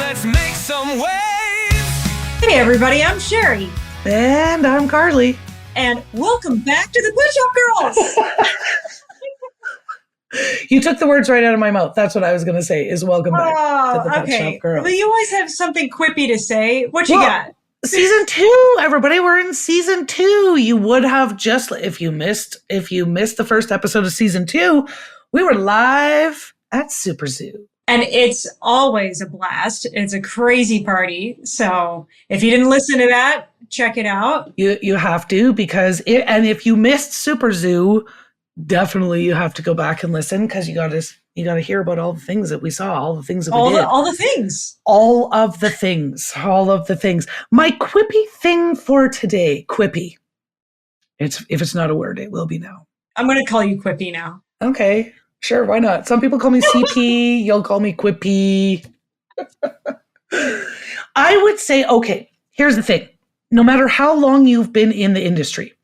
let's make some waves. Hey everybody, I'm Sherry. And I'm Carly. And welcome back to the Push-Up Girls. You took the words right out of my mouth. That's what I was going to say, is welcome back to the Pet Shop Girls. But you always have something quippy to say. What you got? Season 2, everybody. We're in season 2. You would have just, if you missed the first episode of season 2, we were live at Super Zoo. And it's always a blast. It's a crazy party. So if you didn't listen to that, check it out. You have to, because and if you missed Super Zoo, definitely you have to go back and listen, because you got to hear about all the things that we saw, all the things that we did. All the things. All of the things. My quippy thing for today, quippy. If it's not a word, it will be now. I'm going to call you quippy now. Okay, sure, why not? Some people call me CP, you'll call me quippy. I would say, okay, here's the thing. No matter how long you've been in the industry,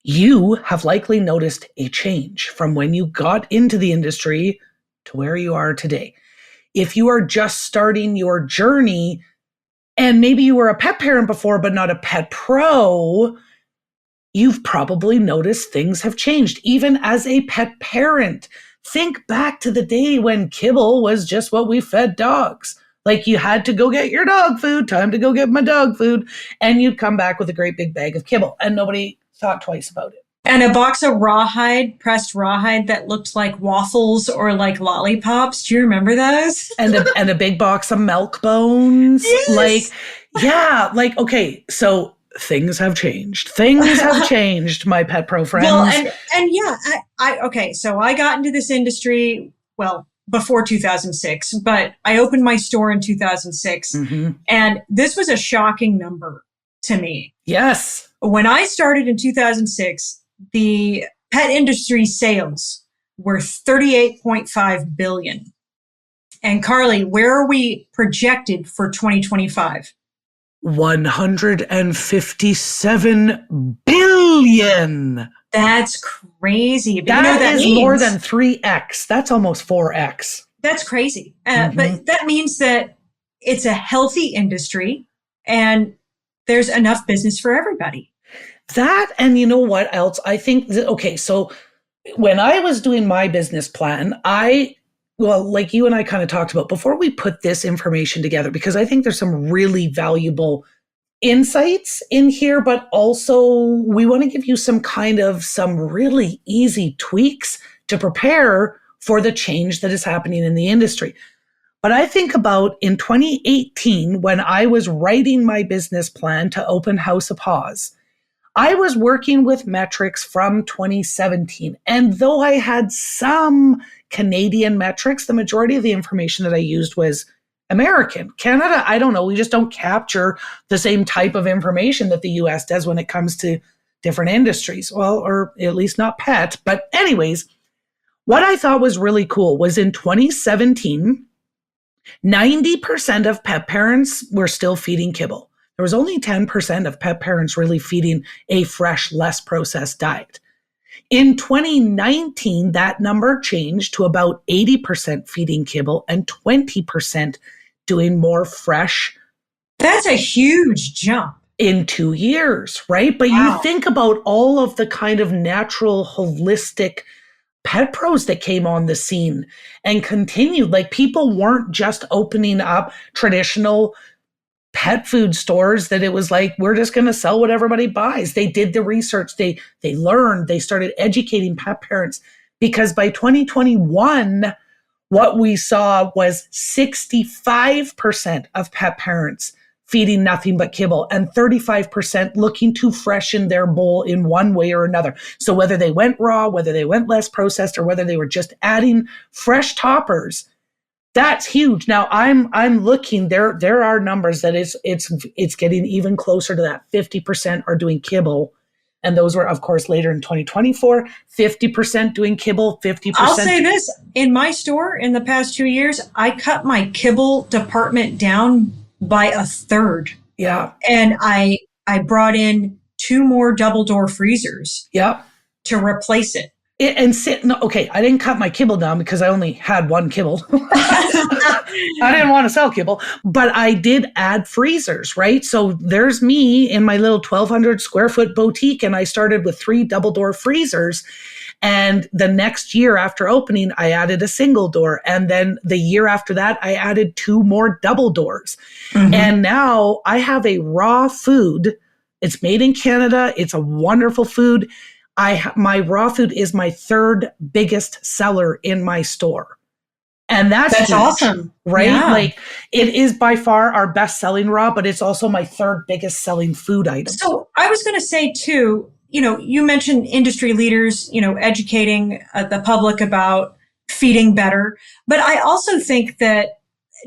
you have likely noticed a change from when you got into the industry to where you are today. If you are just starting your journey, and maybe you were a pet parent before, but not a pet pro, you've probably noticed things have changed. Even as a pet parent, think back to the day when kibble was just what we fed dogs. Like, you had to go get your dog food, time to go get my dog food, and you'd come back with a great big bag of kibble, and nobody thought twice about it. And a box of pressed rawhide that looked like waffles or like lollipops. Do you remember those? and a big box of milk bones. Yes. Okay, so things have changed. My pet pro friends. Well, and yeah, okay, so I got into this industry, before 2006, but I opened my store in 2006. Mm-hmm. And this was a shocking number to me. Yes. When I started in 2006, the pet industry sales were $38.5 billion. And Carly, where are we projected for 2025? $157 billion. That's crazy. But that is means more than 3x. That's almost 4x. That's crazy. But that means that it's a healthy industry and there's enough business for everybody. That, and you know what else? I think so when I was doing my business plan, like you and I kind of talked about, before we put this information together, because I think there's some really valuable insights in here, but also we want to give you some really easy tweaks to prepare for the change that is happening in the industry. But I think about in 2018, when I was writing my business plan to open House of Paws, I was working with metrics from 2017. And though I had some Canadian metrics, the majority of the information that I used was American. Canada, I don't know, we just don't capture the same type of information that the US does when it comes to different industries. Well, or at least not pet. But anyways, what I thought was really cool was in 2017, 90% of pet parents were still feeding kibble. There was only 10% of pet parents really feeding a fresh, less processed diet. In 2019, that number changed to about 80% feeding kibble and 20% doing more fresh. That's a huge jump. In 2 years, right? But wow. You think about all of the kind of natural, holistic pet pros that came on the scene and continued. Like, people weren't just opening up traditional pet food stores that it was like, we're just going to sell what everybody buys. They did the research. They learned. They started educating pet parents, because by 2021, what we saw was 65% of pet parents feeding nothing but kibble, and 35% looking to freshen their bowl in one way or another. So whether they went raw, whether they went less processed, or whether they were just adding fresh toppers, that's huge. Now I'm looking, there are numbers that it's getting even closer to that. 50% are doing kibble. And those were, of course, later in 2024, 50% doing kibble, 50%. I'll say this, in my store in the past 2 years, I cut my kibble department down by 1/3. Yeah. And I brought in 2 more double door freezers. Yep. To replace it. And sit. No, okay, I didn't cut my kibble down because I only had one kibble. I didn't want to sell kibble, but I did add freezers, right? So there's me in my little 1,200 square foot boutique, and I started with 3 double door freezers. And the next year after opening, I added a single door. And then the year after that, I added 2 more double doors. Mm-hmm. And now I have a raw food. It's made in Canada. It's a wonderful food. My raw food is my 3rd biggest seller in my store. And that's huge, awesome. Right? Yeah. Like it is by far our best selling raw, but it's also my 3rd biggest selling food item. So I was going to say too, you mentioned industry leaders, educating the public about feeding better. But I also think that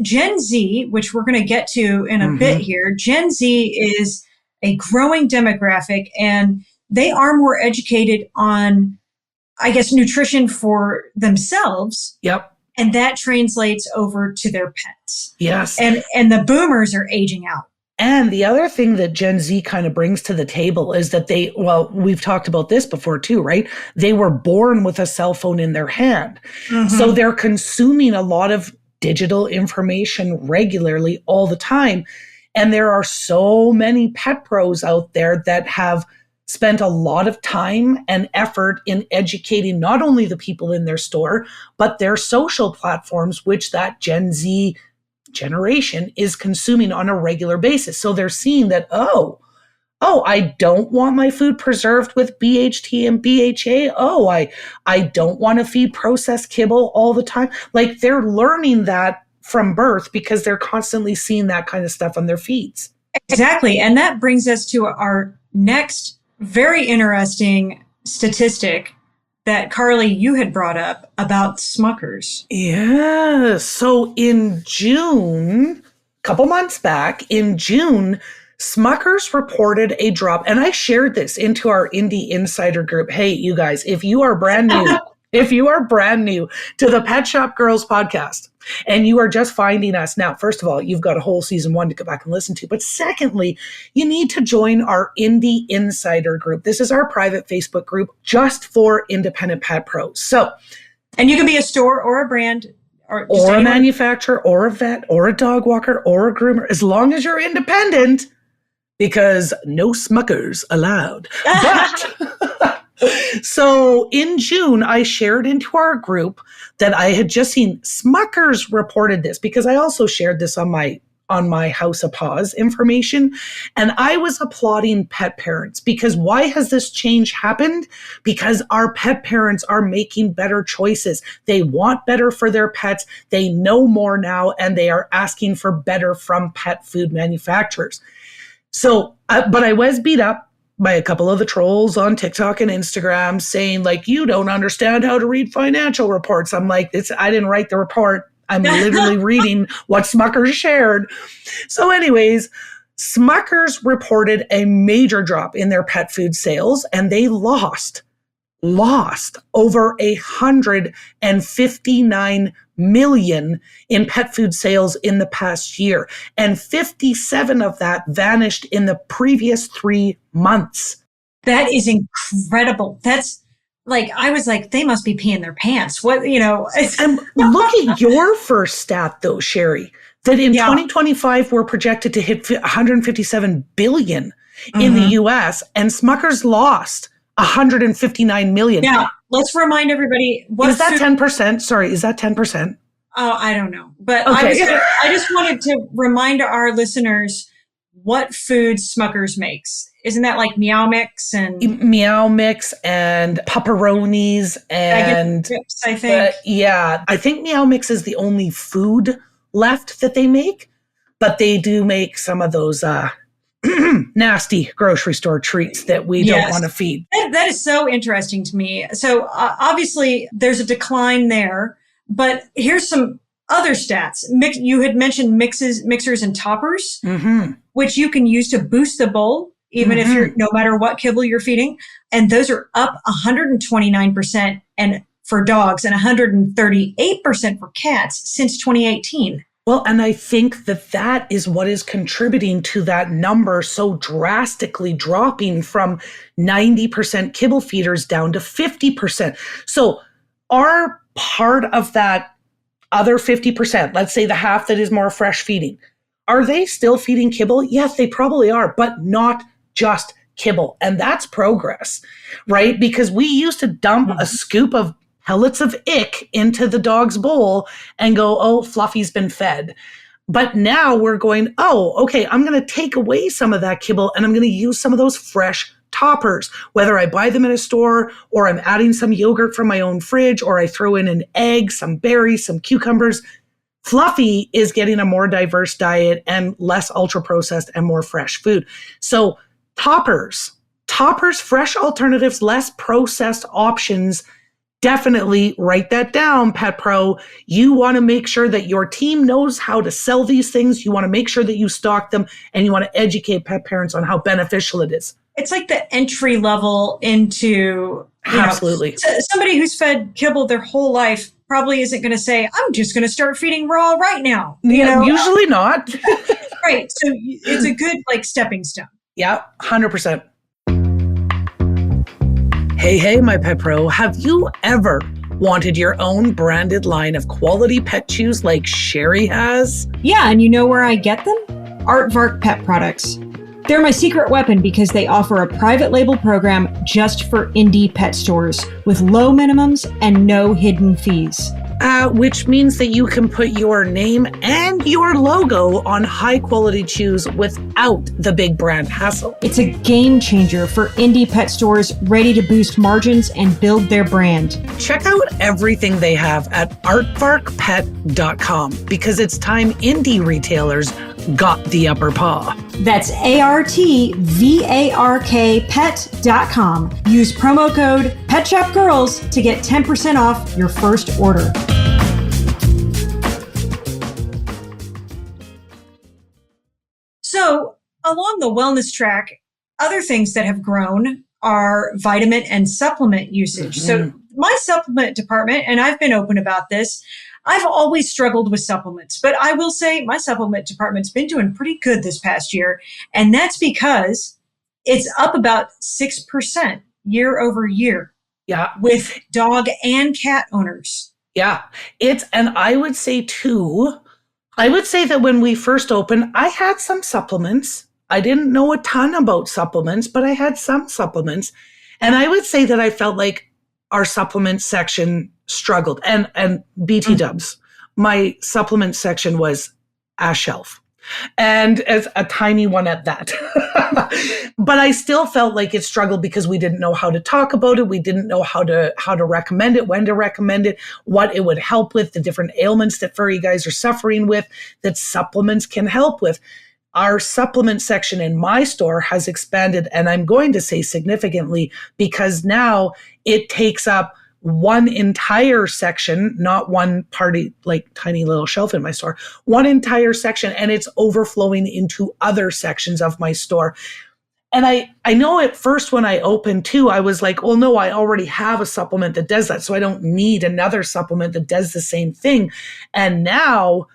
Gen Z, which we're going to get to in a bit here, Gen Z is a growing demographic, and they are more educated on, I guess, nutrition for themselves. Yep. And that translates over to their pets. Yes. And the boomers are aging out. And the other thing that Gen Z kind of brings to the table is that we've talked about this before too, right? They were born with a cell phone in their hand. Mm-hmm. So they're consuming a lot of digital information regularly all the time. And there are so many pet pros out there that have spent a lot of time and effort in educating not only the people in their store, but their social platforms, which that Gen Z generation is consuming on a regular basis. So they're seeing that, oh, I don't want my food preserved with BHT and BHA. Oh, I don't want to feed processed kibble all the time. Like they're learning that from birth because they're constantly seeing that kind of stuff on their feeds. Exactly. And that brings us to our next very interesting statistic that Carly, you had brought up about Smuckers. Yeah. So in June, a couple months back, in June, Smuckers reported a drop. And I shared this into our Indie Insider group. Hey, you guys, if you are brand new, to the Pet Shop Girls podcast, and you are just finding us now, first of all, you've got a whole season 1 to go back and listen to. But secondly, you need to join our Indie Insider group. This is our private Facebook group just for independent pet pros. And you can be a store or a brand or a manufacturer or a vet or a dog walker or a groomer, as long as you're independent, because no Smuckers allowed. But so in June, I shared into our group that I had just seen Smuckers reported this, because I also shared this on my House of Paws information. And I was applauding pet parents, because why has this change happened? Because our pet parents are making better choices. They want better for their pets. They know more now, and they are asking for better from pet food manufacturers. So, but I was beat up by a couple of the trolls on TikTok and Instagram saying, like, you don't understand how to read financial reports. I'm like, I didn't write the report. I'm literally reading what Smuckers shared. So anyways, Smuckers reported a major drop in their pet food sales, and they lost over $159 million in pet food sales in the past year. And 57 of that vanished in the previous 3 months. That is incredible. That's like, I was like, they must be peeing their pants. What, And look at your first stat though, Sherry, that in 2025, we're projected to hit 157 billion in the US, and Smuckers lost 159 million. Now, let's remind everybody. Is that 10%? Sorry, is that 10%? Oh, I don't know. But okay. I just wanted to remind our listeners what food Smuckers makes. Isn't that like Meow Mix and pepperonis and chips, I think. Yeah, I think Meow Mix is the only food left that they make, but they do make some of those nasty grocery store treats that we don't want to feed. That is so interesting to me. So obviously there's a decline there, but here's some other stats. You had mentioned mixers and toppers, which you can use to boost the bowl, even if you're, no matter what kibble you're feeding. And those are up 129% and for dogs and 138% for cats since 2018. Well, and I think that that is what is contributing to that number so drastically dropping from 90% kibble feeders down to 50%. So are part of that other 50%, let's say the half that is more fresh feeding, are they still feeding kibble? Yes, they probably are, but not just kibble. And that's progress, right? Because we used to dump a scoop of pellets of ick into the dog's bowl and go, oh, Fluffy's been fed. But now we're going, oh, okay, I'm going to take away some of that kibble and I'm going to use some of those fresh toppers, whether I buy them in a store or I'm adding some yogurt from my own fridge or I throw in an egg, some berries, some cucumbers. Fluffy is getting a more diverse diet and less ultra processed and more fresh food. So toppers, fresh alternatives, less processed options. Definitely write that down, Pet Pro. You want to make sure that your team knows how to sell these things. You want to make sure that you stock them and you want to educate pet parents on how beneficial it is. It's like the entry level into absolutely somebody who's fed kibble their whole life probably isn't going to say, I'm just going to start feeding raw right now. Usually not. Right. So it's a good stepping stone. Yeah, 100%. Hey, my Pet Pro, have you ever wanted your own branded line of quality pet chews like Sherry has? Yeah, and you know where I get them? Aardvark Pet Products. They're my secret weapon because they offer a private label program just for indie pet stores with low minimums and no hidden fees. Which means that you can put your name and your logo on high quality chews without the big brand hassle. It's a game changer for indie pet stores ready to boost margins and build their brand. Check out everything they have at aardvarkpet.com because it's time indie retailers got the upper paw. That's ARTVARK pet.com. Use promo code PetShopGirls to get 10% off your first order. So, along the wellness track, other things that have grown are vitamin and supplement usage. So, my supplement department, and I've been open about this, I've always struggled with supplements, but I will say my supplement department's been doing pretty good this past year. And that's because it's up about 6% year over year. Yeah. With dog and cat owners. Yeah. And I would say that when we first opened, I had some supplements. I didn't know a ton about supplements, but I had some supplements. And I would say that I felt like our supplement section struggled. And BT dubs, my supplement section was a shelf. And as a tiny one at that. But I still felt like it struggled because we didn't know how to talk about it. We didn't know how to recommend it, when to recommend it, what it would help with, the different ailments that furry guys are suffering with, that supplements can help with. Our supplement section in my store has expanded, and I'm going to say significantly, because now it takes up one entire section, not one party, like tiny little shelf in my store, one entire section, and it's overflowing into other sections of my store. And I know at first when I opened too, I was like, well, no, I already have a supplement that does that. So I don't need another supplement that does the same thing. And now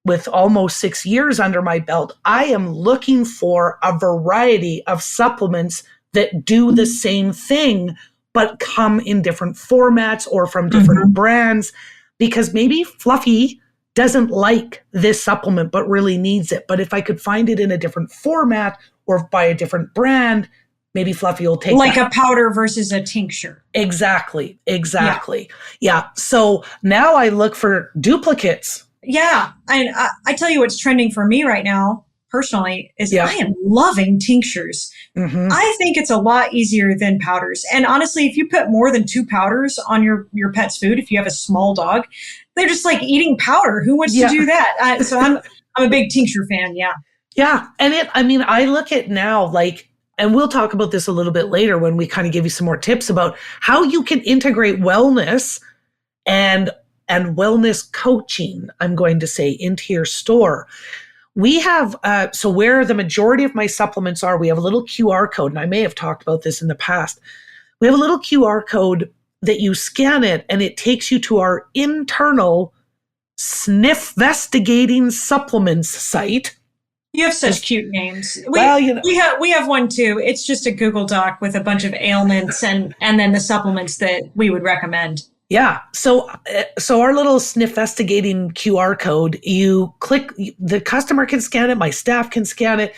with almost 6 years under my belt, I am looking for a variety of supplements that do the same thing, but come in different formats or from different brands, because maybe Fluffy doesn't like this supplement, but really needs it. But if I could find it in a different format or by a different brand, maybe Fluffy will take like that. A powder versus a tincture. Exactly. Yeah. So now I look for duplicates. Yeah. And I tell you what's trending for me right now, personally, is I am loving tinctures. I think it's a lot easier than powders. And honestly, if you put more than 2 powders on your pet's food, if you have a small dog, they're just like eating powder. Who wants to do that? So I'm a big tincture fan. Yeah. Yeah. And I look at now, and we'll talk about this a little bit later when we kind of give you some more tips about how you can integrate wellness and wellness coaching, I'm going to say, into your store. We have, so where the majority of my supplements are, we have a little QR code, and I may have talked about this in the past. We have a little QR code that you scan it, and it takes you to our internal sniffvestigating supplements site. You have such cute names. We have one too. It's just a Google Doc with a bunch of ailments and then the supplements that we would recommend. Yeah. So our little sniffvestigating QR code, you click, the customer can scan it, my staff can scan it.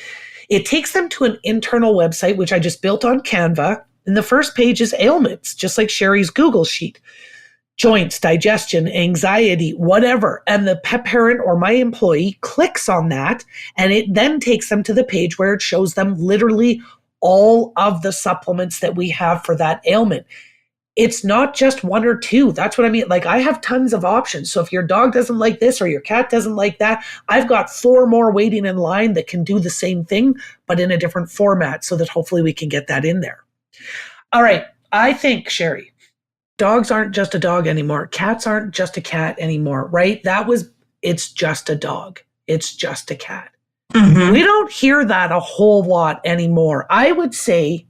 It takes them to an internal website, which I just built on Canva. And the first page is ailments, just like Sherry's Google sheet. Joints, digestion, anxiety, whatever. And the pet parent or my employee clicks on that, and it then takes them to the page where it shows them literally all of the supplements that we have for that ailment. It's not just one or two. That's what I mean. Like, I have tons of options. So if your dog doesn't like this or your cat doesn't like that, I've got 4 more waiting in line that can do the same thing, but in a different format, so that hopefully we can get that in there. All right. I think, Sherry, dogs aren't just a dog anymore. Cats aren't just a cat anymore, right? It's just a dog. It's just a cat. Mm-hmm. We don't hear that a whole lot anymore. I would say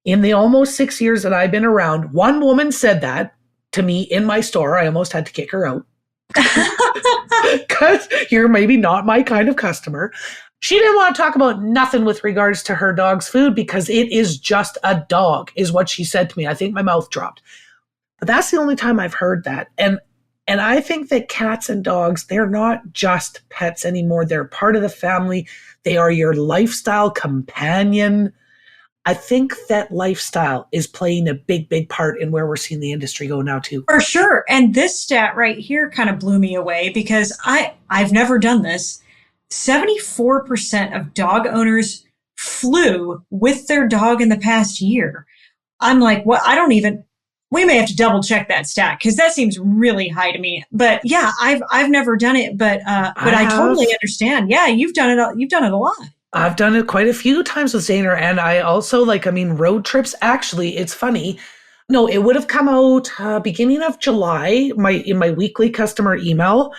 in the almost 6 years that I've been around, one woman said that to me in my store. I almost had to kick her out because you're maybe not my kind of customer. She didn't want to talk about nothing with regards to her dog's food because it is just a dog, is what she said to me. I think my mouth dropped. But that's the only time I've heard that. And I think that cats and dogs, they're not just pets anymore. They're part of the family. They are your lifestyle companion. I think that lifestyle is playing a big, big part in where we're seeing the industry go now too. For sure. And this stat right here kind of blew me away because I've never done this. 74% of dog owners flew with their dog in the past year. I'm like, what? We may have to double check that stat because that seems really high to me. But yeah, I've never done it, but I totally understand. Yeah, you've done it. You've done it a lot. I've done it quite a few times with Zaner, and I also road trips. Actually, it's funny. No, it would have come out beginning of July. In my weekly customer email,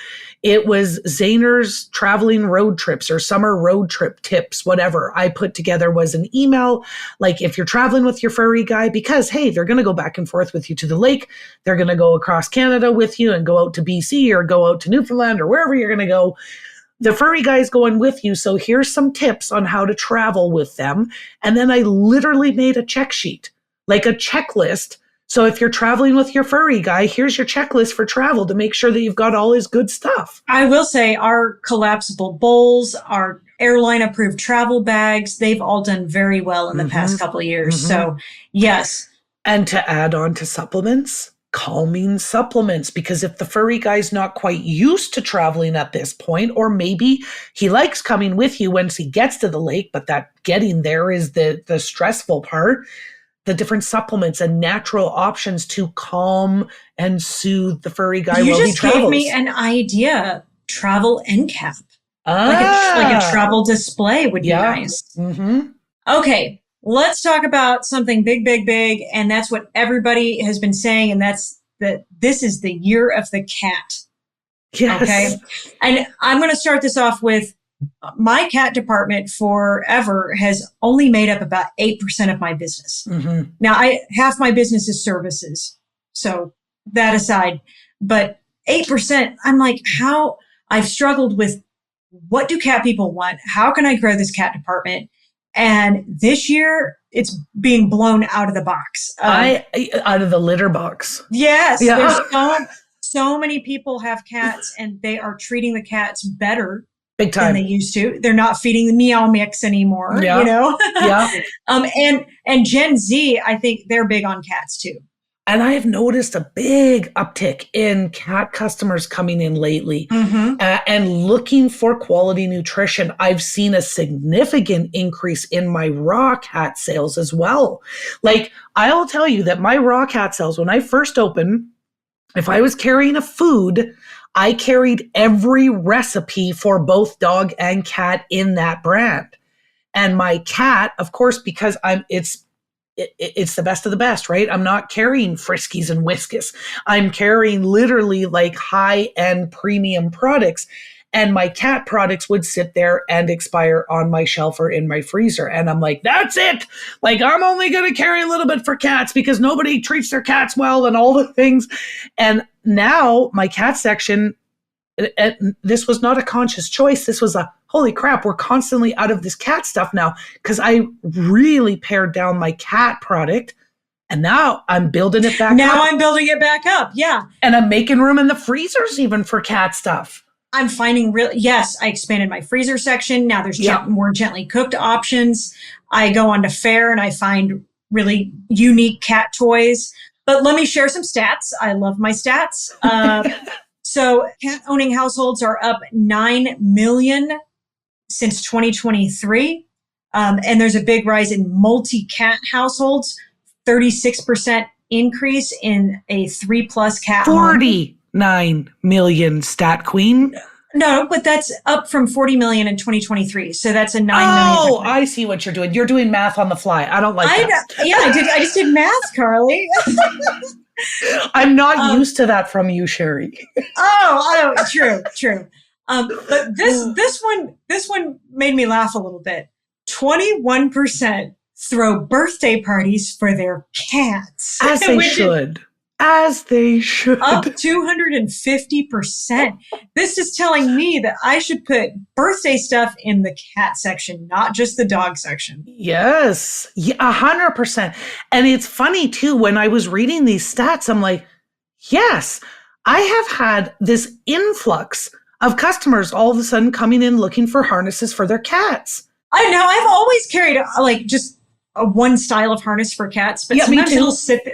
it was Zaner's traveling road trips or summer road trip tips, whatever I put together was an email. Like, if you're traveling with your furry guy, because hey, they're going to go back and forth with you to the lake. They're going to go across Canada with you and go out to BC or go out to Newfoundland or wherever you're going to go. The furry guy's going with you. So here's some tips on how to travel with them. And then I literally made a check sheet, like a checklist. So if you're traveling with your furry guy, here's your checklist for travel to make sure that you've got all his good stuff. I will say our collapsible bowls, our airline approved travel bags, they've all done very well in the past couple of years. Mm-hmm. So yes. And to add on to supplements, calming supplements, because if the furry guy's not quite used to traveling at this point, or maybe he likes coming with you once he gets to the lake, but that getting there is the stressful part, the different supplements and natural options to calm and soothe the furry guy while he travels. You just gave me an idea. Travel end cap. Like a travel display would be nice. Mm-hmm. Okay. Let's talk about something big, big, big. And that's what everybody has been saying. And that's that this is the year of the cat. Yes. Okay. And I'm going to start this off with my cat department forever has only made up about 8% of my business. Mm-hmm. Now, half my business is services. So that aside, but 8%, I'm like, how I've struggled with what do cat people want? How can I grow this cat department? And this year, it's being blown out of the box. Out of the litter box. Yes. Yeah. There's so many people have cats and they are treating the cats better big time than they used to. They're not feeding the meow mix anymore, you know? Yeah. And Gen Z, I think they're big on cats too. And I have noticed a big uptick in cat customers coming in lately and looking for quality nutrition. I've seen a significant increase in my raw cat sales as well. Like, I'll tell you that my raw cat sales, when I first opened, if I was carrying a food, I carried every recipe for both dog and cat in that brand. And my cat, of course, because it's the best of the best, right? I'm not carrying Friskies and Whiskas. I'm carrying literally like high-end premium products. And my cat products would sit there and expire on my shelf or in my freezer. And I'm like, that's it. Like, I'm only going to carry a little bit for cats because nobody treats their cats well and all the things. And now my cat section, this was not a conscious choice. This was a, holy crap, we're constantly out of this cat stuff now, because I really pared down my cat product. And now I'm building it back up. Now I'm building it back up. Yeah. And I'm making room in the freezers even for cat stuff. I'm finding yes, I expanded my freezer section. Now there's more gently cooked options. I go onto Fair and I find really unique cat toys. But let me share some stats. I love my stats. So cat owning households are up 9 million since 2023. And there's a big rise in multi-cat households. 36% increase in a 3+ cat 49 million, stat queen. No, but that's up from 40 million in 2023. So that's a 9 million. Oh, I see what you're doing. You're doing math on the fly. I don't like that. Yeah, I just did math, Carly. I'm not used to that from you, Sherry. Oh, true. But this one made me laugh a little bit. 21% throw birthday parties for their cats. As they should. As they should. Up 250%. This is telling me that I should put birthday stuff in the cat section, not just the dog section. Yes, 100%. And it's funny too, when I was reading these stats, I'm like, yes, I have had this influx of customers all of a sudden coming in looking for harnesses for their cats. I know. I've always carried just a one style of harness for cats, but sometimes it'll sit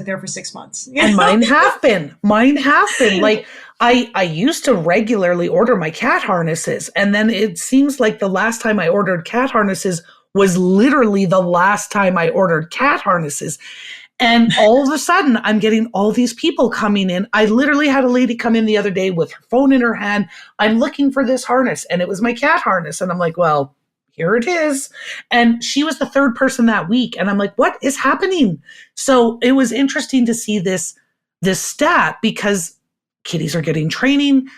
there for 6 months. And mine have been. Like I used to regularly order my cat harnesses, and then it seems like the last time I ordered cat harnesses was literally the last time I ordered cat harnesses. And all of a sudden, I'm getting all these people coming in. I literally had a lady come in the other day with her phone in her hand. I'm looking for this harness, and it was my cat harness. And I'm like, well, here it is. And she was the third person that week. And I'm like, what is happening? So it was interesting to see this stat, because kitties are getting training,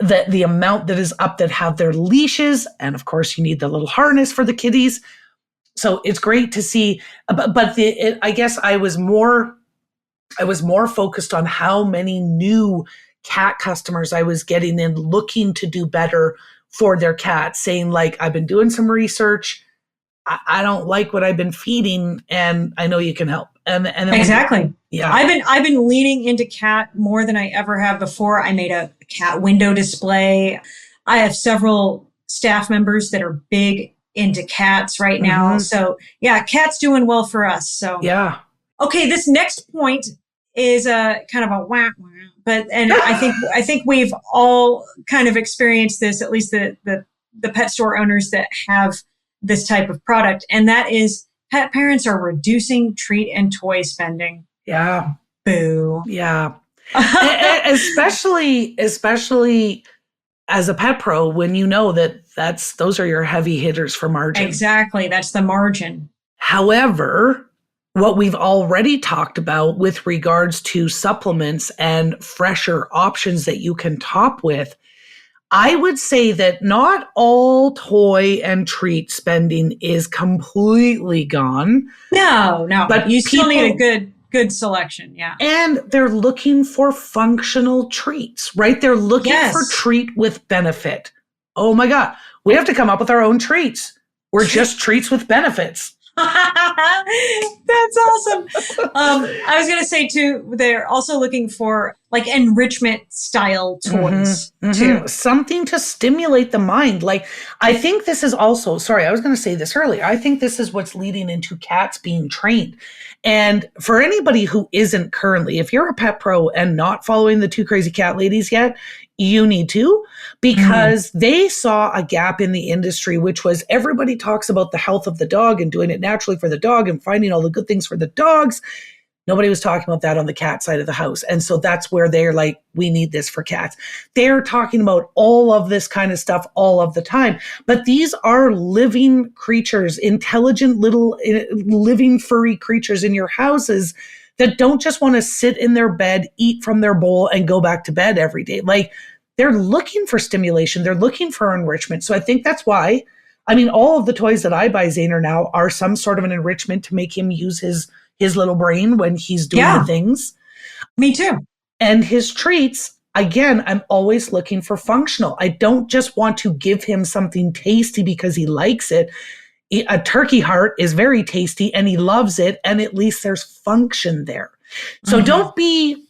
that the amount that is up that have their leashes. And of course you need the little harness for the kitties. So it's great to see, but I guess I was more focused on how many new cat customers I was getting in looking to do better for their cat, saying like, I've been doing some research. I don't like what I've been feeding, and I know you can help. And then exactly. Yeah. I've been leaning into cat more than I ever have before. I made a cat window display. I have several staff members that are big into cats right now. So yeah, cat's doing well for us. So yeah. Okay, this next point is a kind of a wah wah, but I think we've all kind of experienced this, at least the pet store owners that have this type of product, and that is pet parents are reducing treat and toy spending. Yeah. Boo. Yeah. especially as a pet pro, when you know those are your heavy hitters for margin. Exactly. That's the margin. However, what we've already talked about with regards to supplements and fresher options that you can top with, I would say that not all toy and treat spending is completely gone. No. But you still need a good selection. Yeah. And they're looking for functional treats, right? They're looking for treat with benefit. Oh my God. We have to come up with our own treats. We're just treats with benefits. That's awesome. I was going to say too, they're also looking for like enrichment style toys too. Something to stimulate the mind. Like, I think this is also, sorry, I was going to say this earlier. I think this is what's leading into cats being trained. And for anybody who isn't currently, if you're a pet pro and not following the Two Crazy Cat Ladies yet, you need to, because they saw a gap in the industry, which was everybody talks about the health of the dog and doing it naturally for the dog and finding all the good things for the dogs. Nobody was talking about that on the cat side of the house. And so that's where they're like, we need this for cats. They're talking about all of this kind of stuff all of the time. But these are living creatures, intelligent little living furry creatures in your houses that don't just want to sit in their bed, eat from their bowl, and go back to bed every day. Like, they're looking for stimulation. They're looking for enrichment. So I think that's why, all of the toys that I buy Zaner now are some sort of an enrichment to make him use his little brain when he's doing the things. Me too. And his treats again, I'm always looking for functional. I don't just want to give him something tasty because he likes it. A turkey heart is very tasty and he loves it, and at least there's function there. So don't be,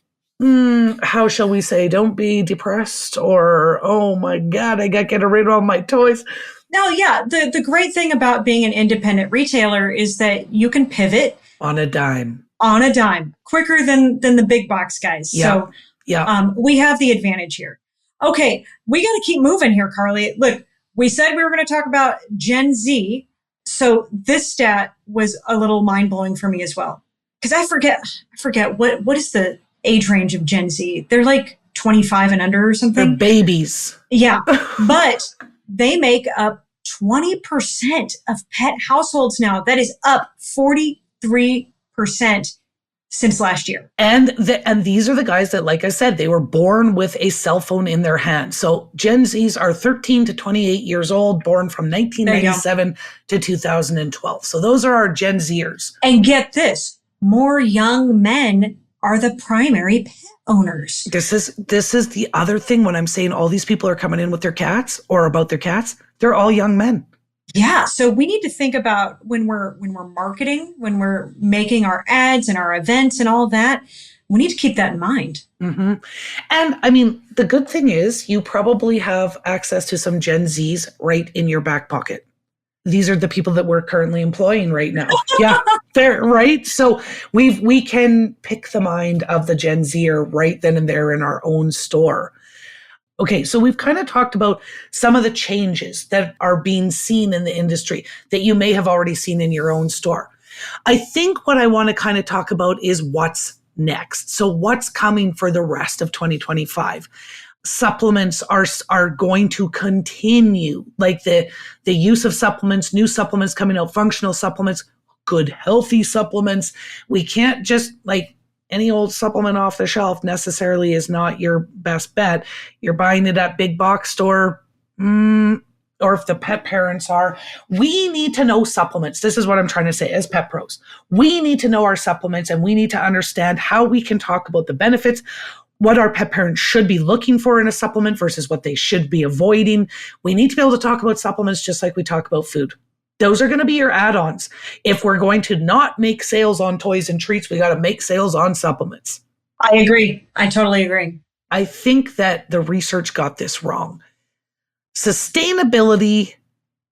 how shall we say, don't be depressed or, oh my God, I got to get rid of all my toys. No, yeah. The great thing about being an independent retailer is that you can pivot on a dime, quicker than the big box guys. Yeah. So we have the advantage here. Okay, we got to keep moving here, Carly. Look, we said we were going to talk about Gen Z. So this stat was a little mind-blowing for me as well. Because I forget what is the age range of Gen Z? They're like 25 and under or something. They're babies. Yeah. But they make up 20% of pet households now. That is up 43% since last year. And these are the guys that, like I said, they were born with a cell phone in their hand. So Gen Zs are 13 to 28 years old, born from 1997 to 2012. So those are our Gen Zers. And get this, more young men are the primary pet owners. This is the other thing when I'm saying all these people are coming in with their cats or about their cats, they're all young men. Yeah. So we need to think about when we're marketing, when we're making our ads and our events and all that, we need to keep that in mind. Mm-hmm. And I mean, the good thing is you probably have access to some Gen Zs right in your back pocket. These are the people that we're currently employing right now. Yeah, fair, right? So we can pick the mind of the Gen Zer right then and there in our own store. Okay, so we've kind of talked about some of the changes that are being seen in the industry that you may have already seen in your own store. I think what I want to kind of talk about is what's next. So what's coming for the rest of 2025? Supplements are going to continue, like the use of supplements, new supplements coming out, functional supplements, good, healthy supplements. We can't just like any old supplement off the shelf necessarily is not your best bet. You're buying it at big box store, or if the pet parents are. We need to know supplements. This is what I'm trying to say as pet pros. We need to know our supplements, and we need to understand how we can talk about the benefits, what our pet parents should be looking for in a supplement versus what they should be avoiding. We need to be able to talk about supplements just like we talk about food. Those are going to be your add-ons. If we're going to not make sales on toys and treats, we got to make sales on supplements. I agree. I totally agree. I think that the research got this wrong. Sustainability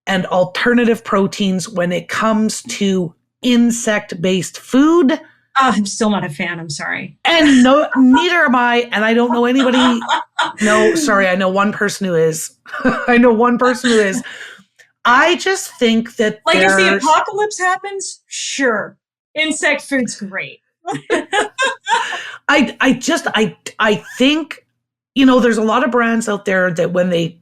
and alternative proteins when it comes to insect-based food. Oh, I'm still not a fan. I'm sorry. And no, neither am I. And I don't know anybody. No, sorry. I know one person who is. I just think that like if the apocalypse happens, sure. Insect food's great. I think, there's a lot of brands out there that when they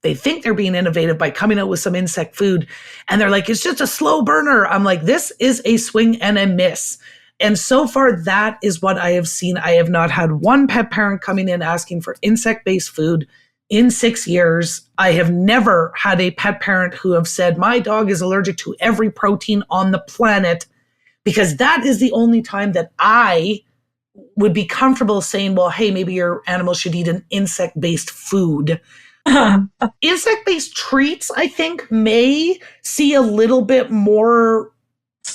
think they're being innovative by coming out with some insect food and they're like, it's just a slow burner. I'm like, this is a swing and a miss. And so far, that is what I have seen. I have not had one pet parent coming in asking for insect-based food in 6 years. I have never had a pet parent who have said, my dog is allergic to every protein on the planet, because that is the only time that I would be comfortable saying, well, hey, maybe your animal should eat an insect-based food. Insect-based treats, I think, may see a little bit more.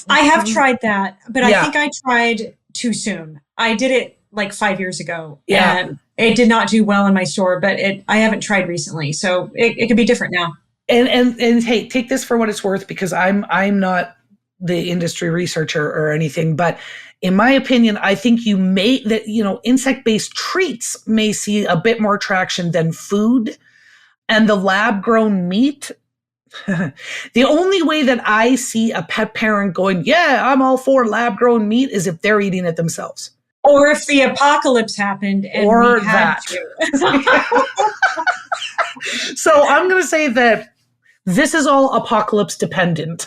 I have tried that, but I think I tried too soon. I did it like 5 years ago. Yeah. And it did not do well in my store, but I haven't tried recently. So it could be different now. And hey, take this for what it's worth, because I'm not the industry researcher or anything, but in my opinion, I think insect-based treats may see a bit more traction than food. And the lab-grown meat, the only way that I see a pet parent going, yeah, I'm all for lab-grown meat, is if they're eating it themselves. Or if the apocalypse happened and or we had that. To. So I'm going to say that this is all apocalypse dependent.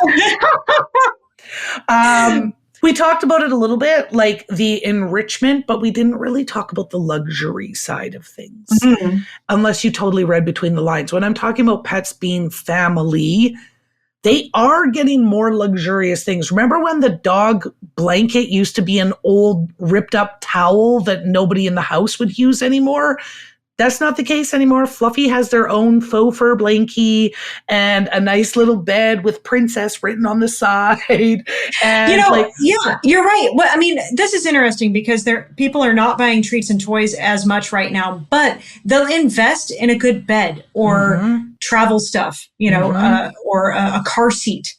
We talked about it a little bit, like the enrichment, but we didn't really talk about the luxury side of things, unless you totally read between the lines. When I'm talking about pets being family, they are getting more luxurious things. Remember when the dog blanket used to be an old ripped up towel that nobody in the house would use anymore? That's not the case anymore. Fluffy has their own faux fur blankie and a nice little bed with princess written on the side. And yeah, you're right. Well, I mean, this is interesting because people are not buying treats and toys as much right now, but they'll invest in a good bed or travel stuff, or a car seat.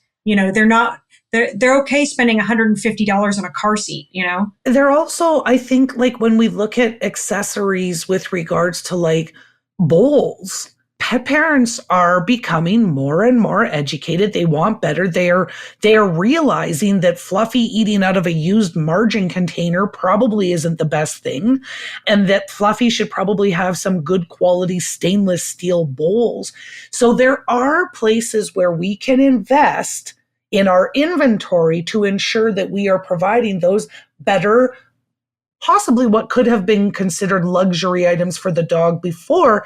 They're okay spending $150 on a car seat, They're also, I think, like when we look at accessories with regards to like bowls, pet parents are becoming more and more educated. They want better. They are realizing that Fluffy eating out of a used margin container probably isn't the best thing, and that Fluffy should probably have some good quality stainless steel bowls. So there are places where we can invest in our inventory to ensure that we are providing those better, possibly what could have been considered luxury items for the dog before.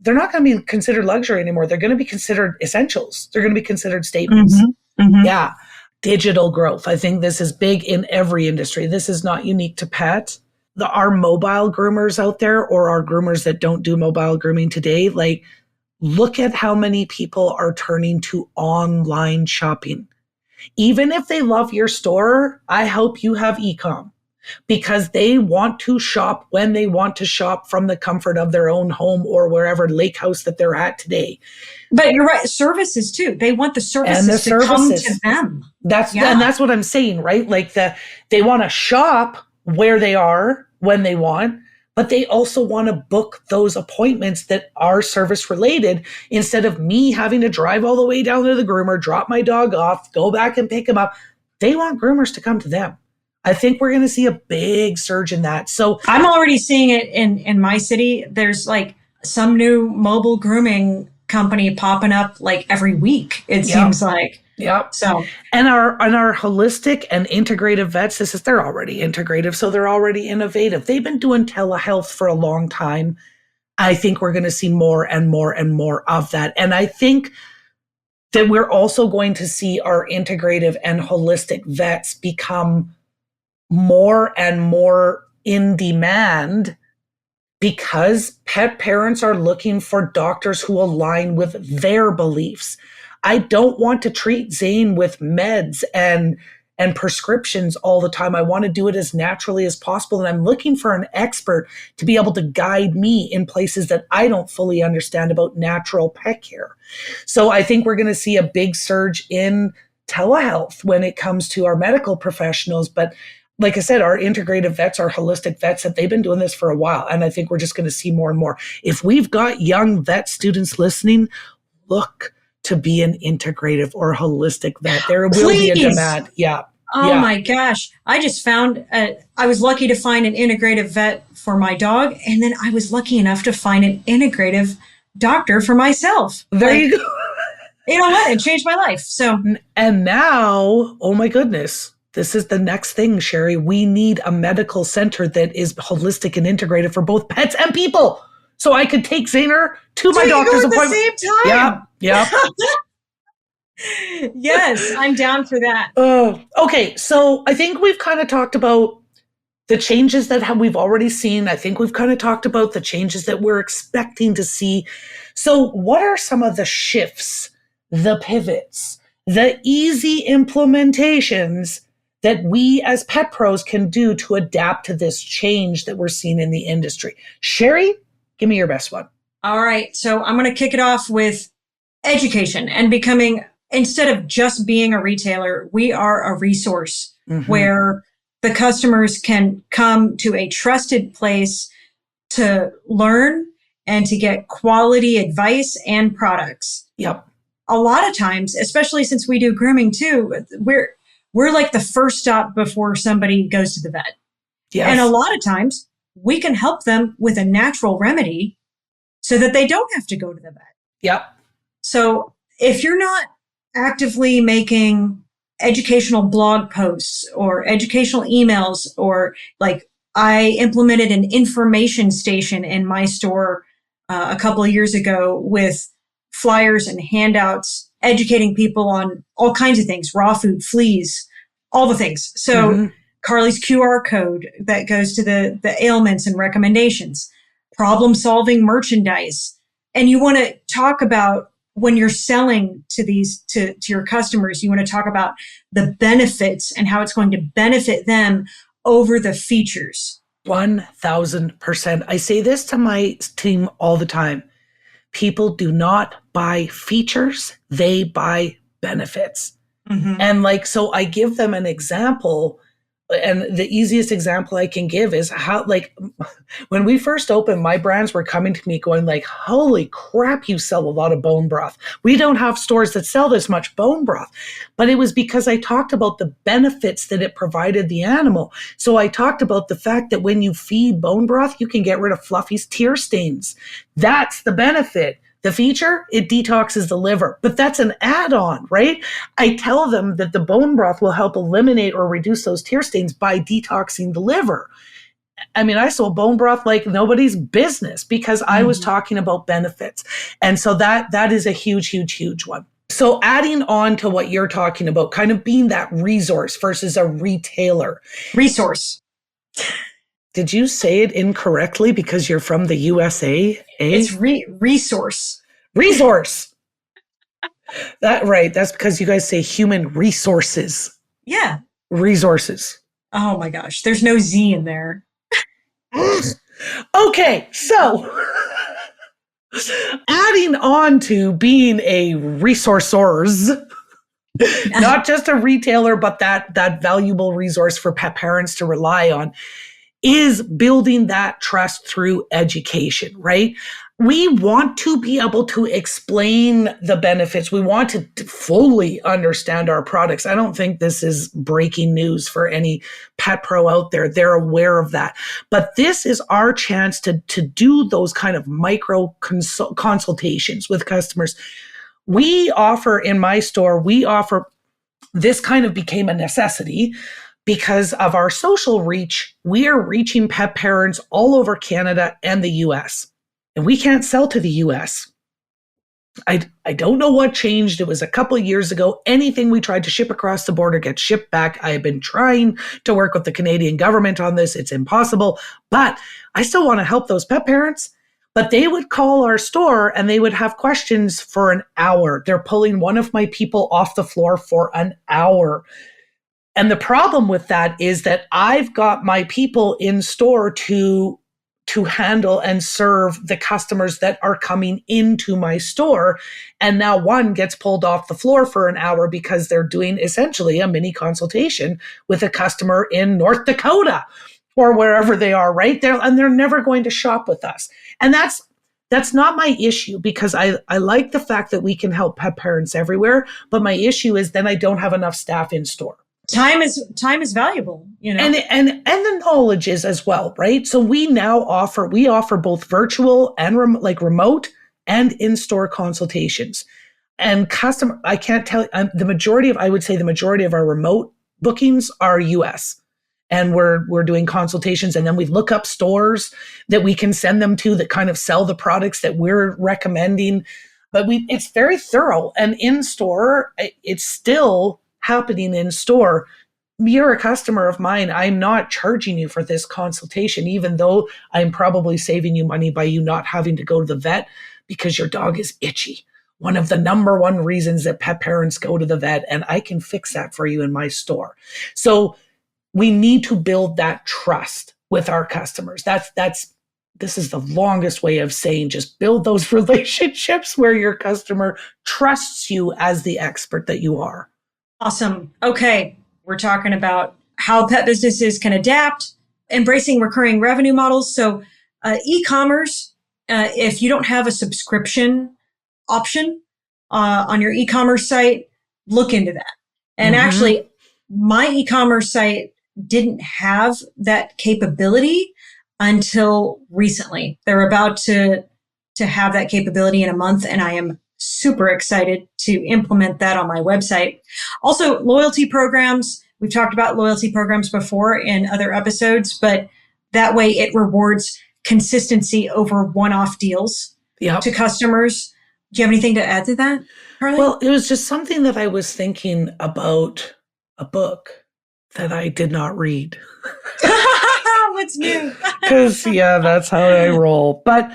They're not going to be considered luxury anymore. They're going to be considered essentials. They're going to be considered staples. Yeah. Digital growth. I think this is big in every industry. This is not unique to pet. Our mobile groomers out there, or our groomers that don't do mobile grooming today, like, look at how many people are turning to online shopping. Even if they love your store, I hope you have e-com, because they want to shop when they want to shop from the comfort of their own home or wherever lake house that they're at today. But you're right. Services too. They want the services to come to them. And that's what I'm saying, right? Like they want to shop where they are when they want, but they also want to book those appointments that are service related, instead of me having to drive all the way down to the groomer, drop my dog off, go back and pick him up. They want groomers to come to them. I think we're going to see a big surge in that. So I'm already seeing it in my city. There's like some new mobile grooming company popping up like every week, it seems like. Yep. So, and our holistic and integrative vets, they're already integrative, so they're already innovative. They've been doing telehealth for a long time. I think we're going to see more and more and more of that. And I think that we're also going to see our integrative and holistic vets become more and more in demand, because pet parents are looking for doctors who align with their beliefs. I don't want to treat Zane with meds and prescriptions all the time. I want to do it as naturally as possible. And I'm looking for an expert to be able to guide me in places that I don't fully understand about natural pet care. So I think we're going to see a big surge in telehealth when it comes to our medical professionals. But like I said, our integrative vets, our holistic vets, they've been doing this for a while. And I think we're just going to see more and more. If we've got young vet students listening, look to be an integrative or holistic vet. There will be a demand. Yeah. Oh my gosh. I just found, I was lucky to find an integrative vet for my dog. And then I was lucky enough to find an integrative doctor for myself. There you go. You know what? It changed my life. So, and now, oh my goodness, this is the next thing, Sherry. We need a medical center that is holistic and integrated for both pets and people. So I could take Zaner to my doctor's appointment. At the same time. Yeah. Yes, I'm down for that. Okay, so I think we've kind of talked about the changes that we've already seen. I think we've kind of talked about the changes that we're expecting to see. So what are some of the shifts, the pivots, the easy implementations that we as pet pros can do to adapt to this change that we're seeing in the industry? Sherry, give me your best one. All right. So I'm going to kick it off with education and becoming, instead of just being a retailer, we are a resource where the customers can come to a trusted place to learn and to get quality advice and products. Yep. A lot of times, especially since we do grooming too, we're like the first stop before somebody goes to the vet. Yes. And a lot of times we can help them with a natural remedy so that they don't have to go to the vet. Yep. So if you're not actively making educational blog posts or educational emails, or like I implemented an information station in my store a couple of years ago with flyers and handouts educating people on all kinds of things, raw food, fleas, all the things. So Carly's QR code that goes to the ailments and recommendations, problem solving merchandise. And you want to talk about when you're selling to these, to your customers, you want to talk about the benefits and how it's going to benefit them over the features. 1000%. I say this to my team all the time. People do not buy features, they buy benefits. And like, so I give them an example. And the easiest example I can give is how, like, when we first opened, my brands were coming to me going like, holy crap, you sell a lot of bone broth. We don't have stores that sell this much bone broth. But it was because I talked about the benefits that it provided the animal. So I talked about the fact that when you feed bone broth, you can get rid of Fluffy's tear stains. That's the benefit. The feature, it detoxes the liver, but that's an add-on, right? I tell them that the bone broth will help eliminate or reduce those tear stains by detoxing the liver. I mean, I sold bone broth like nobody's business because I was talking about benefits. And so that is a huge, huge, huge one. So adding on to what you're talking about, kind of being that resource versus a retailer. Resource. Did you say it incorrectly because you're from the USA? It's resource. Resource. That right. That's because you guys say human resources. Yeah. Resources. Oh my gosh. There's no Z in there. Okay. So adding on to being a resourcers, not just a retailer, but that valuable resource for pet parents to rely on, is building that trust through education, right? We want to be able to explain the benefits. We want to fully understand our products. I don't think this is breaking news for any pet pro out there. They're aware of that. But this is our chance to do those kind of micro consultations with customers. We offer in my store, this kind of became a necessity. Because of our social reach, we are reaching pet parents all over Canada and the US. And we can't sell to the US. I don't know what changed. It was a couple of years ago. Anything we tried to ship across the border gets shipped back. I have been trying to work with the Canadian government on this. It's impossible. But I still want to help those pet parents. But they would call our store and they would have questions for an hour. They're pulling one of my people off the floor for an hour. And the problem with that is that I've got my people in store to handle and serve the customers that are coming into my store. And now one gets pulled off the floor for an hour because they're doing essentially a mini consultation with a customer in North Dakota or wherever they are, right? They're never going to shop with us. And that's not my issue because I like the fact that we can help pet parents everywhere. But my issue is then I don't have enough staff in store. Time is valuable, you know, and the knowledge is as well, right? So we offer both virtual and remote and in-store consultations. And I can't tell I would say the majority of our remote bookings are US. And we're doing consultations, and then we look up stores that we can send them to that kind of sell the products that we're recommending. But it's very thorough, and in store, it's still happening in store. You're a customer of mine. I'm not charging you for this consultation, even though I'm probably saving you money by you not having to go to the vet because your dog is itchy. One of the number one reasons that pet parents go to the vet, and I can fix that for you in my store. So we need to build that trust with our customers. This is the longest way of saying just build those relationships where your customer trusts you as the expert that you are. Awesome. Okay. We're talking about how pet businesses can adapt, embracing recurring revenue models. So e-commerce, if you don't have a subscription option on your e-commerce site, look into that. And actually, my e-commerce site didn't have that capability until recently. They're about to have that capability in a month, and I am super excited to implement that on my website. Also, loyalty programs. We've talked about loyalty programs before in other episodes, but that way it rewards consistency over one-off deals to customers. Do you have anything to add to that? Carly? Well, it was just something that I was thinking about a book that I did not read. What's new? Because, yeah, that's how I roll. But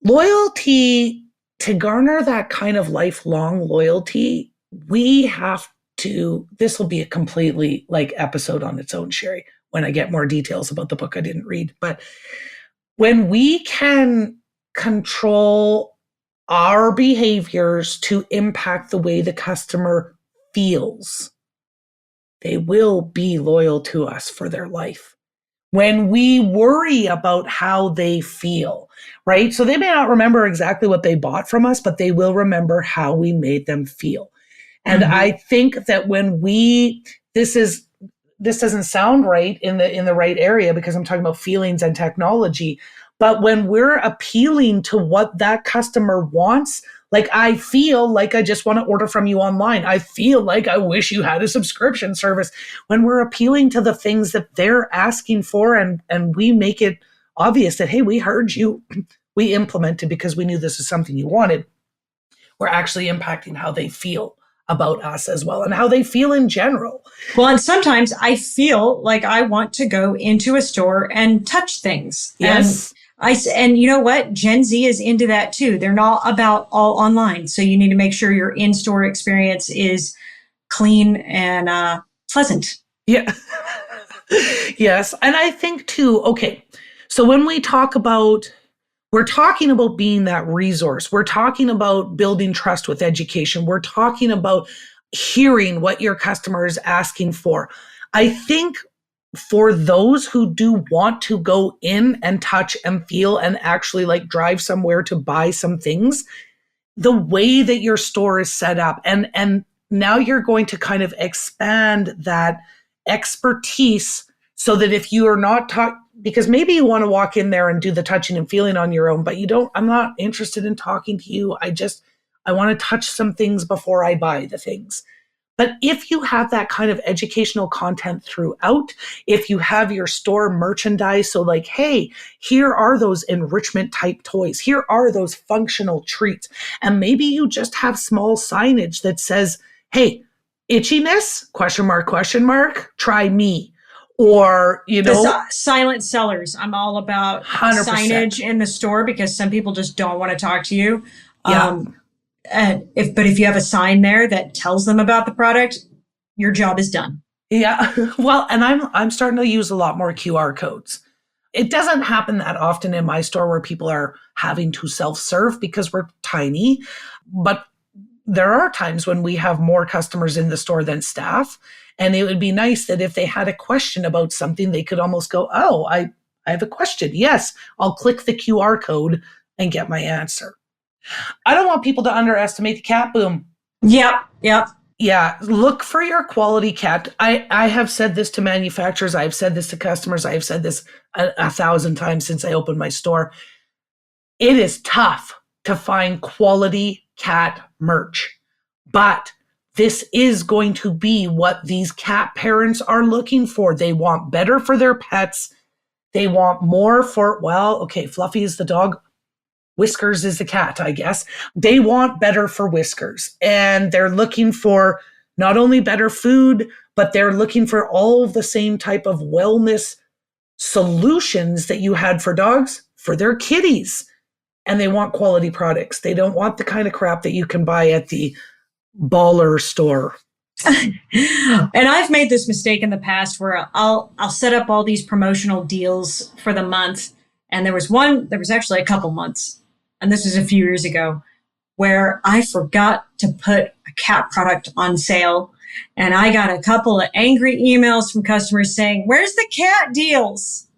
loyalty, to garner that kind of lifelong loyalty, we have to, this will be a completely like episode on its own, Sherry, when I get more details about the book I didn't read. But when we can control our behaviors to impact the way the customer feels, they will be loyal to us for their life. When we worry about how they feel, right? So they may not remember exactly what they bought from us, but they will remember how we made them feel. And I think that when this doesn't sound right in the right area because I'm talking about feelings and technology, but when we're appealing to what that customer wants, like I feel like I just want to order from you online. I feel like I wish you had a subscription service. When we're appealing to the things that they're asking for and we make it obvious that, hey, we heard you, we implemented because we knew this is something you wanted, we're actually impacting how they feel about us as well and how they feel in general. Well, and sometimes I feel like I want to go into a store and touch things. Yes. And you know what? Gen Z is into that too. They're not about all online. So you need to make sure your in-store experience is clean and pleasant. Yeah. Yes. And I think too, okay, so when we're talking about being that resource. We're talking about building trust with education. We're talking about hearing what your customer is asking for. I think for those who do want to go in and touch and feel and actually like drive somewhere to buy some things, the way that your store is set up and now you're going to kind of expand that expertise so that if you are not because maybe you want to walk in there and do the touching and feeling on your own, but I'm not interested in talking to you. I want to touch some things before I buy the things. But if you have that kind of educational content throughout, if you have your store merchandise, so like, hey, here are those enrichment type toys. Here are those functional treats. And maybe you just have small signage that says, hey, itchiness, ? Try me. Or, The silent sellers. I'm all about 100%. signage in the store because some people just don't want to talk to you. Yeah. But if you have a sign there that tells them about the product, your job is done. Yeah. Well, and I'm starting to use a lot more QR codes. It doesn't happen that often in my store where people are having to self-serve because we're tiny, but there are times when we have more customers in the store than staff. And it would be nice that if they had a question about something, they could almost go, oh, I have a question. Yes, I'll click the QR code and get my answer. I don't want people to underestimate the cat boom. Yep. Yeah, look for your quality cat. I have said this to manufacturers. I've said this to customers. I've said this a 1,000 times since I opened my store. It is tough to find quality cat merch, but this is going to be what these cat parents are looking for. They want better for their pets. They want more for, Fluffy is the dog. Whiskers is the cat, I guess. They want better for Whiskers. And they're looking for not only better food, but they're looking for all of the same type of wellness solutions that you had for dogs, for their kitties. And they want quality products. They don't want the kind of crap that you can buy at the baller store. And I've made this mistake in the past where I'll set up all these promotional deals for the month. And there was actually a couple months, and this was a few years ago, where I forgot to put a cat product on sale. And I got a couple of angry emails from customers saying, where's the cat deals?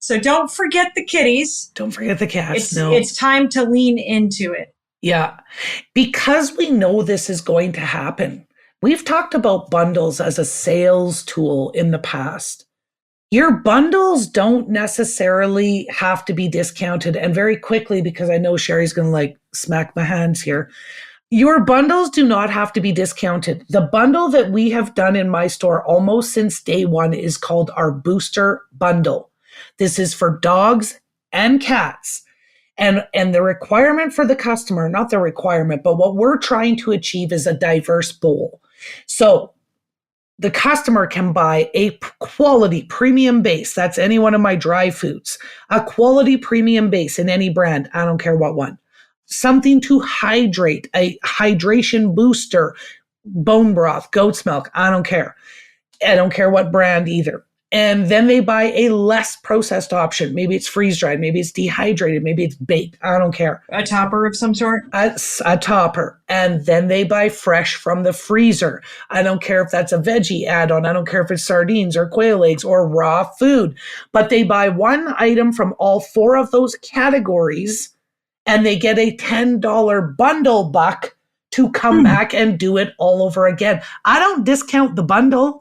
So don't forget the kitties. Don't forget the cats. It's time to lean into it. Yeah, because we know this is going to happen. We've talked about bundles as a sales tool in the past. Your bundles don't necessarily have to be discounted. And very quickly, because I know Sherry's going to smack my hands here, your bundles do not have to be discounted. The bundle that we have done in my store almost since day one is called our booster bundle. This is for dogs and cats. And the requirement for the customer, not the requirement, but what we're trying to achieve is a diverse bowl. So the customer can buy a quality premium base. That's any one of my dry foods. A quality premium base in any brand. I don't care what one. Something to hydrate, a hydration booster, bone broth, goat's milk. I don't care. I don't care what brand either. And then they buy a less processed option. Maybe it's freeze dried. Maybe it's dehydrated. Maybe it's baked. I don't care. A topper of some sort? A topper. And then they buy fresh from the freezer. I don't care if that's a veggie add-on. I don't care if it's sardines or quail eggs or raw food. But they buy one item from all four of those categories and they get a $10 bundle buck to come back and do it all over again. I don't discount the bundle.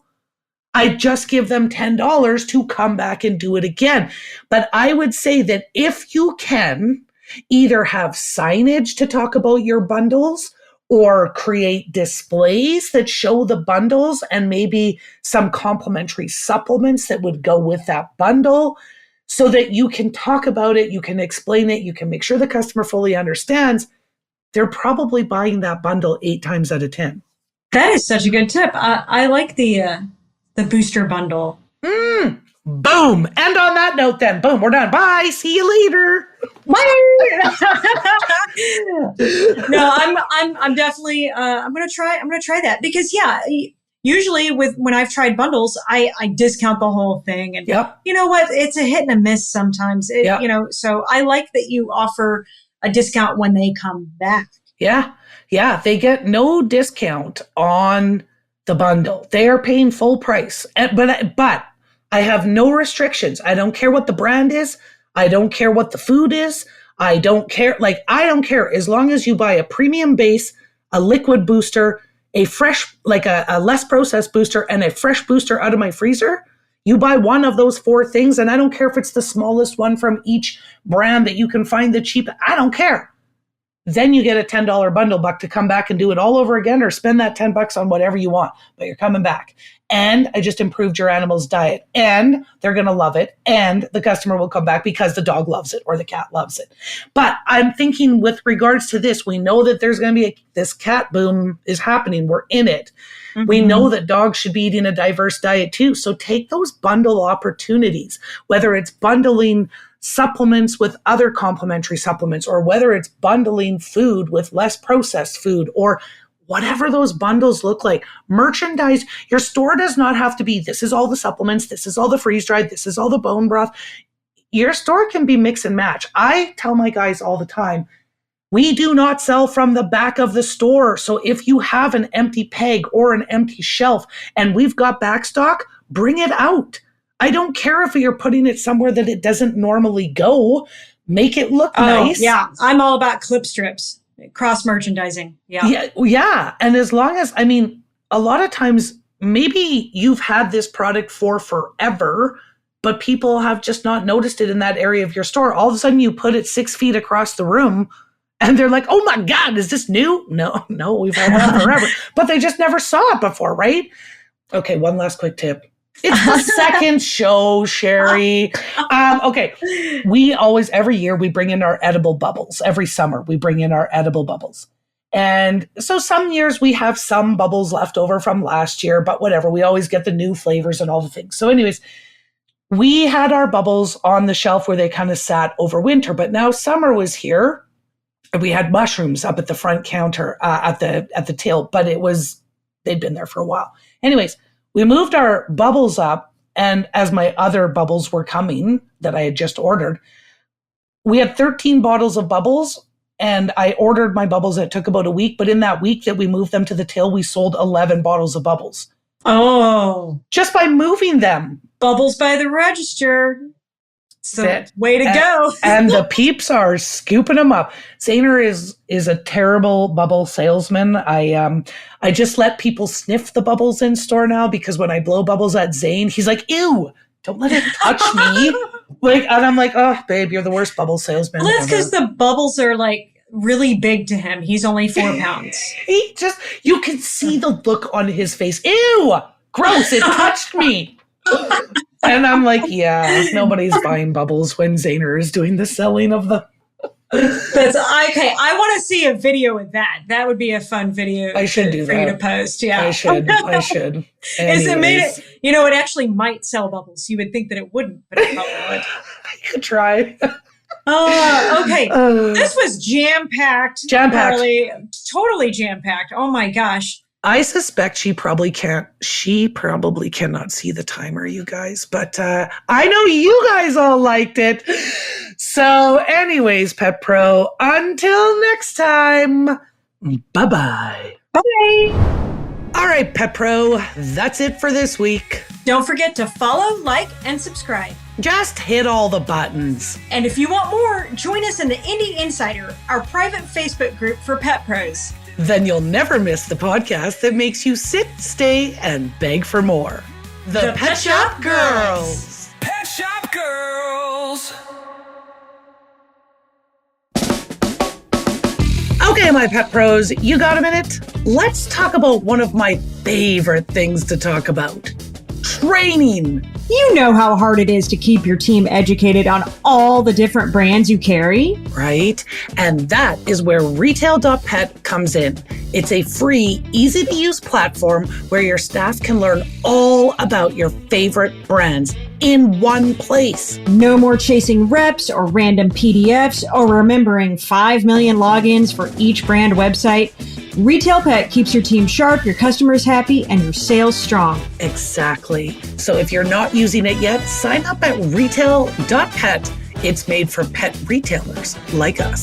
I just give them $10 to come back and do it again. But I would say that if you can either have signage to talk about your bundles or create displays that show the bundles and maybe some complimentary supplements that would go with that bundle so that you can talk about it, you can explain it, you can make sure the customer fully understands, they're probably buying that bundle 8 times out of 10. That is such a good tip. I like the booster bundle. Boom. And on that note then, boom, we're done. Bye. See you later. Bye. No, I'm definitely I'm gonna try that because usually when I've tried bundles, I discount the whole thing and you know what, it's a hit and a miss sometimes. So I like that you offer a discount when they come back. Yeah, they get no discount on the bundle. They are paying full price. But I have no restrictions. I don't care what the brand is. I don't care what the food is. I don't care. I don't care. As long as you buy a premium base, a liquid booster, a fresh, a less processed booster, and a fresh booster out of my freezer, you buy one of those 4 things. And I don't care if it's the smallest one from each brand that you can find the cheap. I don't care. Then you get a $10 bundle buck to come back and do it all over again or spend that $10 on whatever you want, but you're coming back. And I just improved your animal's diet and they're going to love it. And the customer will come back because the dog loves it or the cat loves it. But I'm thinking with regards to this, we know that there's going to be this cat boom is happening. We're in it. Mm-hmm. We know that dogs should be eating a diverse diet too. So take those bundle opportunities, whether it's bundling supplements with other complementary supplements, or whether it's bundling food with less processed food, or whatever those bundles look like. Merchandise, your store does not have to be, this is all the supplements, this is all the freeze-dried, this is all the bone broth. Your store can be mix and match. I tell my guys all the time, we do not sell from the back of the store. So if you have an empty peg or an empty shelf and we've got back stock, bring it out. I don't care if you're putting it somewhere that it doesn't normally go. Make it look nice. Yeah, I'm all about clip strips, cross merchandising. Yeah. And as long as, a lot of times, maybe you've had this product for forever, but people have just not noticed it in that area of your store. All of a sudden you put it 6 feet across the room and they're like, oh my God, is this new? No, we've had that forever. But they just never saw it before, right? Okay, one last quick tip. It's the second show, Sherry. Okay. We always, every year, we bring in our edible bubbles. Every summer, we bring in our edible bubbles. And so some years we have some bubbles left over from last year, but whatever. We always get the new flavors and all the things. So anyways, we had our bubbles on the shelf where they kind of sat over winter, but now summer was here. And we had mushrooms up at the front counter, at the till, but they'd been there for a while. Anyways, we moved our bubbles up, and as my other bubbles were coming that I had just ordered, we had 13 bottles of bubbles, and I ordered my bubbles. It took about a week, but in that week that we moved them to the till, we sold 11 bottles of bubbles. Oh. Just by moving them. Bubbles by the register. So way to go. And the peeps are scooping them up. Zayner is a terrible bubble salesman. I just let people sniff the bubbles in store now, because when I blow bubbles at Zane, he's like, ew, don't let it touch me. And I'm like, oh, babe, you're the worst bubble salesman. Well, that's because the bubbles are really big to him. He's only 4 pounds. You can see the look on his face. Ew, gross, it touched me. And I'm like, yeah, nobody's buying bubbles when Zayner is doing the selling of them. That's okay. I want to see a video of that. That would be a fun video. I should do for you to that. post. Yeah, I should. Is it made Anyways. it? You know, it actually might sell bubbles. You would think that it wouldn't, but it probably would. I could try. Okay. This was jam-packed. Jam-packed. Carly. Totally jam-packed. Oh my gosh. I suspect she probably cannot see the timer, you guys, but I know you guys all liked it. So anyways, Pet Pro, until next time, bye-bye. Bye. All right, Pet Pro, that's it for this week. Don't forget to follow, like, and subscribe. Just hit all the buttons. And if you want more, join us in the Indie Insider, our private Facebook group for pet pros. Then you'll never miss the podcast that makes you sit, stay, and beg for more. The Pet Shop Girls. Pet Shop Girls. Okay, my pet pros, you got a minute? Let's talk about one of my favorite things to talk about. Training. You know how hard it is to keep your team educated on all the different brands you carry. Right? And that is where Retail.pet comes in. It's a free, easy-to-use platform where your staff can learn all about your favorite brands in one place. No more chasing reps or random PDFs or remembering 5 million logins for each brand website. Retail Pet keeps your team sharp, your customers happy, and your sales strong. Exactly. So if you're not using it yet, sign up at Retail.pet. It's made for pet retailers like us.